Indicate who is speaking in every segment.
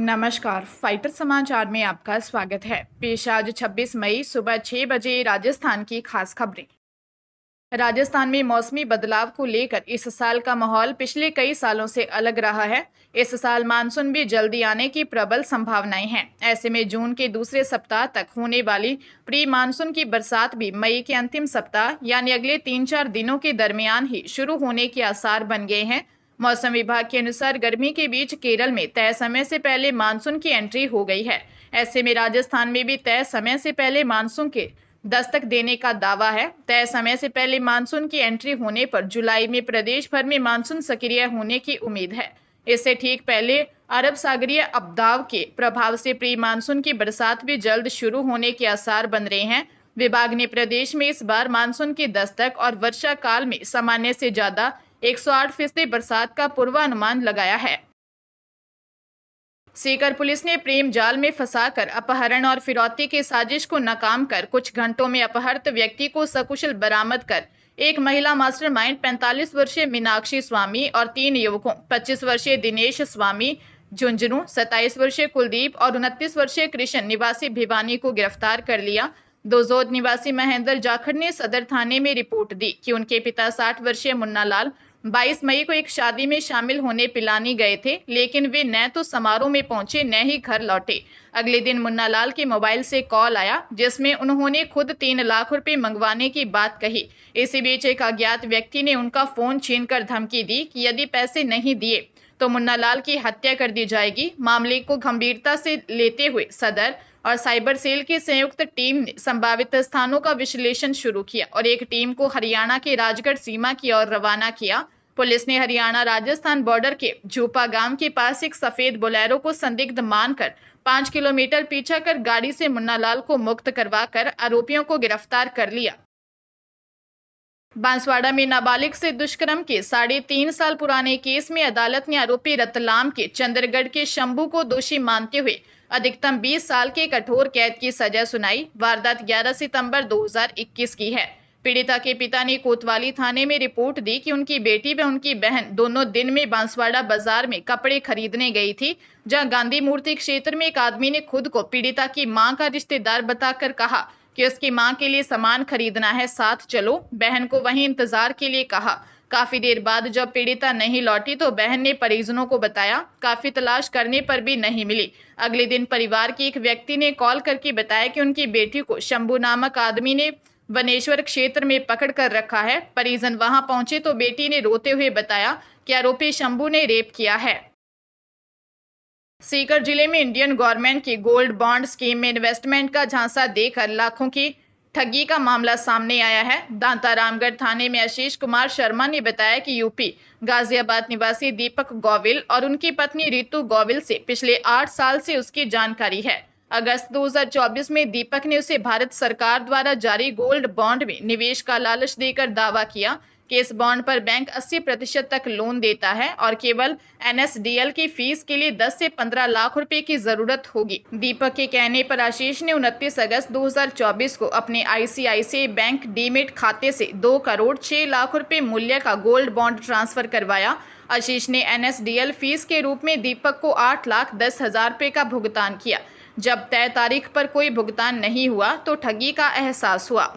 Speaker 1: नमस्कार। फाइटर समाचार में आपका स्वागत है। पेश आज 26 मई सुबह 6 बजे राजस्थान की खास खबरें। राजस्थान में मौसमी बदलाव को लेकर इस साल का माहौल पिछले कई सालों से अलग रहा है। इस साल मानसून भी जल्दी आने की प्रबल संभावनाएं हैं। ऐसे में जून के दूसरे सप्ताह तक होने वाली प्री मानसून की बरसात भी मई के अंतिम सप्ताह यानी अगले 3-4 दिनों के दरमियान ही शुरू होने के आसार बन गए हैं। मौसम विभाग के अनुसार गर्मी के बीच केरल में तय समय से पहले मानसून की एंट्री हो गई है। ऐसे में राजस्थान में भी तय समय से पहले मानसून के दस्तक देने का दावा है। तय समय से पहले मानसून की एंट्री होने पर जुलाई में प्रदेश भर में मानसून सक्रिय होने की उम्मीद है। इससे ठीक पहले अरब सागरीय अपदाव के प्रभाव से प्री मानसून की बरसात भी जल्द शुरू होने के आसार बन रहे हैं। विभाग ने प्रदेश में इस बार मानसून की दस्तक और वर्षा काल में सामान्य से ज्यादा 108% बरसात का पूर्वानुमान लगाया है। सीकर पुलिस ने प्रेम जाल में फंसाकर अपहरण और फिरौती की साजिश को नाकाम कर कुछ घंटों में अपहृत व्यक्ति को सकुशल बरामद कर एक महिला मास्टरमाइंड 45 वर्षीय मीनाक्षी स्वामी और 3 युवकों 25 वर्षीय दिनेश स्वामी झुंझुनू, 27 वर्षीय कुलदीप और 29 वर्षीय कृष्ण निवासी भिवानी को गिरफ्तार कर लिया। दोजोद निवासी महेंद्र जाखड़ ने सदर थाने में रिपोर्ट दी कि उनके पिता 60 वर्षीय मुन्ना लाल 22 मई को एक शादी में शामिल होने पिलानी गए थे, लेकिन वे न तो समारोह में पहुंचे न ही घर लौटे। अगले दिन मुन्ना लाल के मोबाइल से कॉल आया जिसमें उन्होंने खुद 3 लाख रुपए मंगवाने की बात कही। इसी बीच एक अज्ञात व्यक्ति ने उनका फोन छीनकर धमकी दी कि यदि पैसे नहीं दिए तो मुन्ना लाल की हत्या कर दी जाएगी। मामले को गंभीरता से लेते हुए सदर और साइबर सेल की संयुक्त टीम ने संभावित स्थानों का विश्लेषण शुरू किया और एक टीम को हरियाणा के राजगढ़ सीमा की ओर रवाना किया। पुलिस ने हरियाणा राजस्थान बॉर्डर के झूपा गांव के पास एक सफेद बोलेरो को संदिग्ध मानकर 5 किलोमीटर पीछा कर गाड़ी से मुन्ना लाल को मुक्त करवाकर आरोपियों को गिरफ्तार कर लिया। बांसवाड़ा में नाबालिग से दुष्कर्म के 3.5 साल पुराने केस में अदालत ने आरोपी रतलाम के चंद्रगढ़ के शंभू को दोषी मानते हुए अधिकतम 20 साल के कठोर कैद की सजा सुनाई। वारदात 11 सितंबर 2021 की है। पीड़िता के पिता ने कोतवाली थाने में रिपोर्ट दी कि उनकी बेटी व उनकी बहन दोनों दिन में बांसवाड़ा बाजार में कपड़े खरीदने गई थी, जहां गांधी मूर्ति क्षेत्र में एक आदमी ने खुद को पीड़िता की मां का रिश्तेदार बताकर कहा कि उसकी मां के लिए सामान खरीदना है, साथ चलो। बहन को वहीं इंतजार के लिए कहा। काफी देर बाद जब पीड़िता नहीं लौटी तो बहन ने परिजनों को बताया। काफी तलाश करने पर भी नहीं मिली। अगले दिन परिवार के एक व्यक्ति ने कॉल करके बताया कि उनकी बेटी को शंभू नामक आदमी ने वनेश्वर क्षेत्र में पकड़ कर रखा है। परिजन वहां पहुंचे तो बेटी ने रोते हुए बताया कि आरोपी शंभू ने रेप किया है। सीकर जिले में इंडियन गवर्नमेंट की गोल्ड बॉन्ड स्कीम में इन्वेस्टमेंट का झांसा देकर लाखों की ठगी का मामला सामने आया है। दांता रामगढ़ थाने में आशीष कुमार शर्मा ने बताया कि यूपी गाजियाबाद निवासी दीपक गोविल और उनकी पत्नी रितु गोविल से पिछले 8 साल से उसकी जानकारी है। अगस्त 2024 में दीपक ने उसे भारत सरकार द्वारा जारी गोल्ड बॉन्ड में निवेश का लालच देकर दावा किया कि इस बॉन्ड पर बैंक 80% तक लोन देता है और केवल NSDL की फीस के लिए 10 से 15 लाख रुपए की जरूरत होगी। दीपक के कहने पर आशीष ने 29 अगस्त 2024 को अपने ICICI बैंक डीमेट खाते से 2 करोड़ 6 लाख रुपए मूल्य का गोल्ड बॉन्ड ट्रांसफर करवाया। आशीष ने NSDL फीस के रूप में दीपक को 8,10,000 रुपए का भुगतान किया। जब तय तारीख पर कोई भुगतान नहीं हुआ तो ठगी का एहसास हुआ।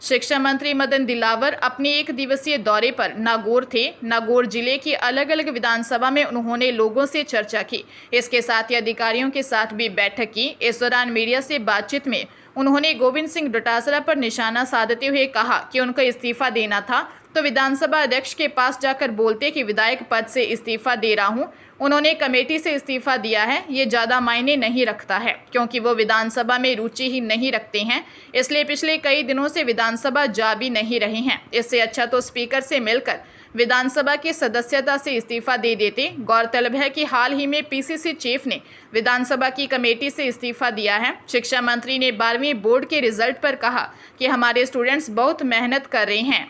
Speaker 1: शिक्षा मंत्री मदन दिलावर अपने 1 दिवसीय दौरे पर नागौर थे। नागौर जिले की अलग अलग विधानसभा में उन्होंने लोगों से चर्चा की। इसके साथ ही अधिकारियों के साथ भी बैठक की। इस दौरान मीडिया से बातचीत में उन्होंने गोविंद सिंह डोटासरा पर निशाना साधते हुए कहा कि उनको इस्तीफा देना था तो विधानसभा अध्यक्ष के पास जाकर बोलते कि विधायक पद से इस्तीफा दे रहा हूं। उन्होंने कमेटी से इस्तीफा दिया है। ये ज़्यादा मायने नहीं रखता है क्योंकि वो विधानसभा में रुचि ही नहीं रखते हैं, इसलिए पिछले कई दिनों से विधानसभा जा भी नहीं रहे हैं। इससे अच्छा तो स्पीकर से मिलकर विधानसभा की सदस्यता से इस्तीफा दे देते। गौरतलब है कि हाल ही में PCC चीफ ने विधानसभा की कमेटी से इस्तीफा दिया है। शिक्षा मंत्री ने 12वीं बोर्ड के रिजल्ट पर कहा कि हमारे स्टूडेंट्स बहुत मेहनत कर रहे हैं।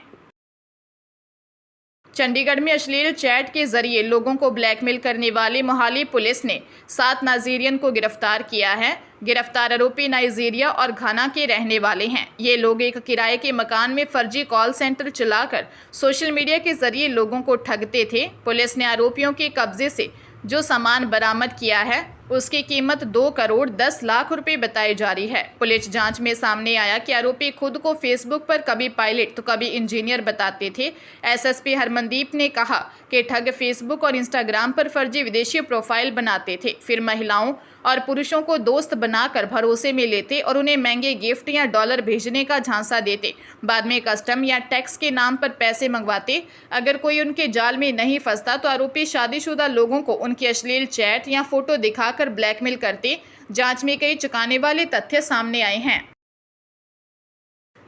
Speaker 1: चंडीगढ़ में अश्लील चैट के जरिए लोगों को ब्लैकमेल करने वाली मोहाली पुलिस ने 7 नाइजीरियन को गिरफ्तार किया है। गिरफ्तार आरोपी नाइजीरिया और घाना के रहने वाले हैं। ये लोग एक किराए के मकान में फर्जी कॉल सेंटर चलाकर सोशल मीडिया के जरिए लोगों को ठगते थे। पुलिस ने आरोपियों के कब्जे से जो सामान बरामद किया है उसकी कीमत 2 करोड़ 10 लाख रुपए बताई जा रही है। पुलिस जांच में सामने आया कि आरोपी खुद को फेसबुक पर कभी पायलट तो कभी इंजीनियर बताते थे। एसएसपी हरमनदीप ने कहा कि ठग फेसबुक और इंस्टाग्राम पर फर्जी विदेशी प्रोफाइल बनाते थे, फिर महिलाओं और पुरुषों को दोस्त बनाकर भरोसे में लेते और उन्हें महंगे गिफ्ट या डॉलर भेजने का झांसा देते। बाद में कस्टम या टैक्स के नाम पर पैसे मंगवाते। अगर कोई उनके जाल में नहीं फंसता तो आरोपी शादीशुदा लोगों को उनकी अश्लील चैट या फोटो दिखाकर ब्लैकमेल करते। जांच में कई चौंकाने वाले तथ्य सामने आए हैं।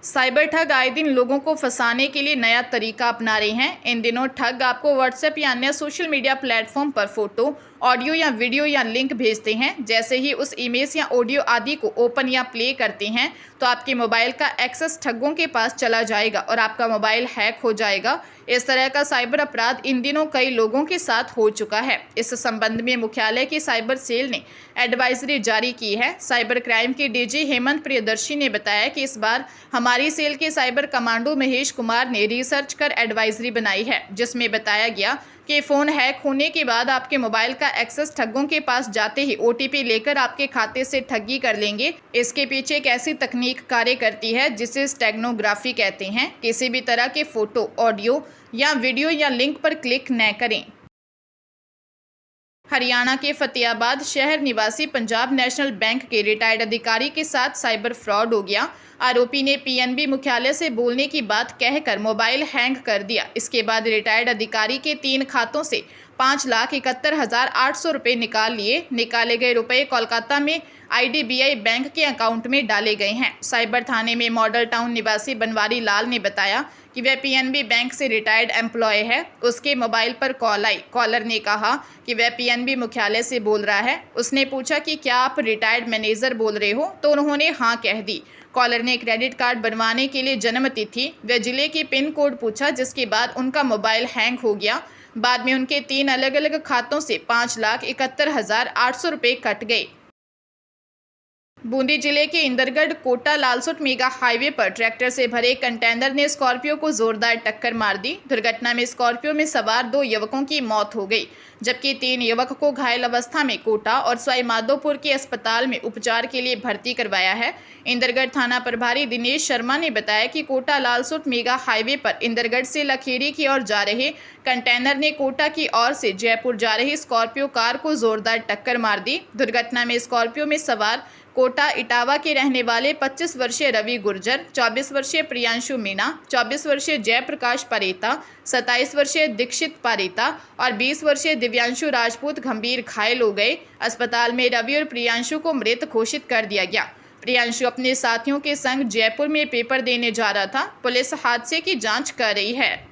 Speaker 1: साइबर ठग आए दिन लोगों को फंसाने के लिए नया तरीका अपना रहे हैं। इन दिनों ठग आपको व्हाट्सएप या अन्य सोशल मीडिया प्लेटफॉर्म पर फोटो, ऑडियो या वीडियो या लिंक भेजते हैं। जैसे ही उस इमेज या ऑडियो आदि को ओपन या प्ले करते हैं तो आपके मोबाइल का एक्सेस ठगों के पास चला जाएगा और आपका मोबाइल हैक हो जाएगा। इस तरह का साइबर अपराध इन दिनों कई लोगों के साथ हो चुका है। इस संबंध में मुख्यालय की साइबर सेल ने एडवाइजरी जारी की है। साइबर क्राइम के डीजी हेमंत प्रियदर्शी ने बताया कि इस बार हमारी सेल के साइबर कमांडो महेश कुमार ने रिसर्च कर एडवाइजरी बनाई है, जिसमें बताया गया कि फ़ोन हैक होने के बाद आपके मोबाइल का एक्सेस ठगों के पास जाते ही ओटीपी लेकर आपके खाते से ठगी कर लेंगे। इसके पीछे एक ऐसी तकनीक कार्य करती है जिसे स्टेगनोग्राफी कहते हैं। किसी भी तरह के फोटो, ऑडियो या वीडियो या लिंक पर क्लिक न करें। हरियाणा के फतेहाबाद शहर निवासी पंजाब नेशनल बैंक के रिटायर्ड अधिकारी के साथ साइबर फ्रॉड हो गया। आरोपी ने पीएनबी मुख्यालय से बोलने की बात कहकर मोबाइल हैंग कर दिया। इसके बाद रिटायर्ड अधिकारी के 3 खातों से 5,71,800 रुपये निकाल लिए। निकाले गए रुपए कोलकाता में आईडीबीआई बैंक के अकाउंट में डाले गए हैं। साइबर थाने में मॉडल टाउन निवासी बनवारी लाल ने बताया कि वह पीएनबी बैंक से रिटायर्ड एम्प्लॉय है। उसके मोबाइल पर कॉल आई। कॉलर ने कहा कि वह पीएनबी मुख्यालय से बोल रहा है। उसने पूछा कि क्या आप रिटायर्ड मैनेजर बोल रहे हो, तो उन्होंने हाँ कह दी। कॉलर ने क्रेडिट कार्ड बनवाने के लिए जन्म तिथि व जिले के पिन कोड पूछा, जिसके बाद उनका मोबाइल हैंग हो गया। बाद में उनके 3 अलग अलग खातों से 5,71,800 रुपये कट गए। बूंदी जिले के इंदरगढ़ कोटा लालसोट मेगा हाईवे पर ट्रैक्टर से भरे कंटेनर ने स्कॉर्पियो को जोरदार टक्कर मार दी। दुर्घटना में स्कॉर्पियो में सवार 2 युवकों की मौत हो गई, जबकि 3 युवक को घायल अवस्था में कोटा और सवाई माधोपुर के अस्पताल में उपचार के लिए भर्ती करवाया है। इंदरगढ़ थाना प्रभारी दिनेश शर्मा ने बताया कि कोटा लालसोट मेगा हाईवे पर इंदरगढ़ से लखेरी की ओर जा रहे कंटेनर ने कोटा की ओर से जयपुर जा रही स्कॉर्पियो कार को जोरदार टक्कर मार दी। दुर्घटना में स्कॉर्पियो में सवार कोटा इटावा के रहने वाले 25 वर्षीय रवि गुर्जर, 24 वर्षीय प्रियांशु मीणा, 24 वर्षीय जयप्रकाश पारेता, 27 वर्षीय दीक्षित पारेता और 20 वर्षीय दिव्यांशु राजपूत गंभीर घायल हो गए। अस्पताल में रवि और प्रियांशु को मृत घोषित कर दिया गया। प्रियांशु अपने साथियों के संग जयपुर में पेपर देने जा रहा था। पुलिस हादसे की जांच कर रही है।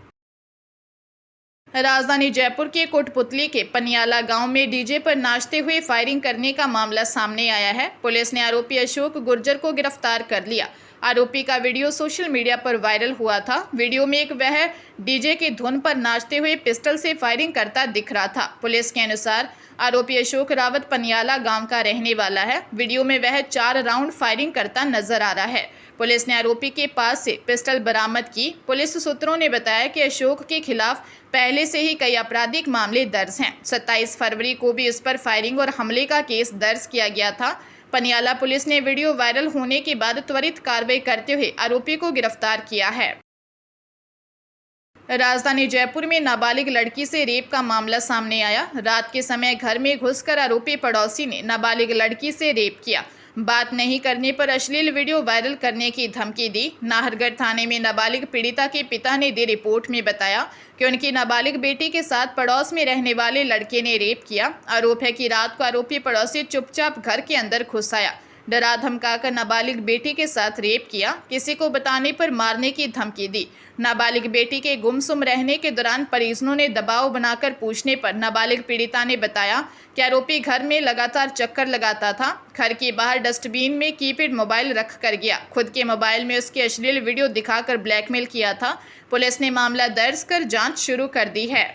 Speaker 1: राजधानी जयपुर के कोटपुतली के पनियाला गांव में डीजे पर नाचते हुए फायरिंग करने का मामला सामने आया है। पुलिस ने आरोपी अशोक गुर्जर को गिरफ्तार कर लिया। आरोपी का वीडियो सोशल मीडिया पर वायरल हुआ था। वीडियो में वह डीजे की धुन पर नाचते हुए पिस्टल से फायरिंग करता दिख रहा था। पुलिस के अनुसार आरोपी अशोक रावत पनियाला गांव का रहने वाला है। वीडियो में वह 4 राउंड फायरिंग करता नजर आ रहा है। पुलिस ने आरोपी के पास से पिस्टल बरामद की। पुलिस सूत्रों ने बताया कि अशोक के खिलाफ पहले से ही कई आपराधिक मामले दर्ज हैं। 27 फरवरी को भी इस पर फायरिंग और हमले का केस दर्ज किया गया था। पनियाला पुलिस ने वीडियो वायरल होने के बाद त्वरित कार्रवाई करते हुए आरोपी को गिरफ्तार किया है। राजधानी जयपुर में नाबालिग लड़की से रेप का मामला सामने आया। रात के समय घर में घुसकर आरोपी पड़ोसी ने नाबालिग लड़की से रेप किया। बात नहीं करने पर अश्लील वीडियो वायरल करने की धमकी दी। नाहरगढ़ थाने में नाबालिग पीड़िता के पिता ने दी रिपोर्ट में बताया कि उनकी नाबालिग बेटी के साथ पड़ोस में रहने वाले लड़के ने रेप किया। आरोप है कि रात को आरोपी पड़ोसी चुपचाप घर के अंदर घुस आया, डरा धमकाकर नाबालिग बेटी के साथ रेप किया। किसी को बताने पर मारने की धमकी दी। नाबालिग बेटी के गुमसुम रहने के दौरान परिजनों ने दबाव बनाकर पूछने पर नाबालिग पीड़िता ने बताया कि आरोपी घर में लगातार चक्कर लगाता था। घर के बाहर डस्टबिन में कीपैड मोबाइल रख कर गया। खुद के मोबाइल में उसके अश्लील वीडियो दिखाकर ब्लैकमेल किया था। पुलिस ने मामला दर्ज कर जांच शुरू कर दी है।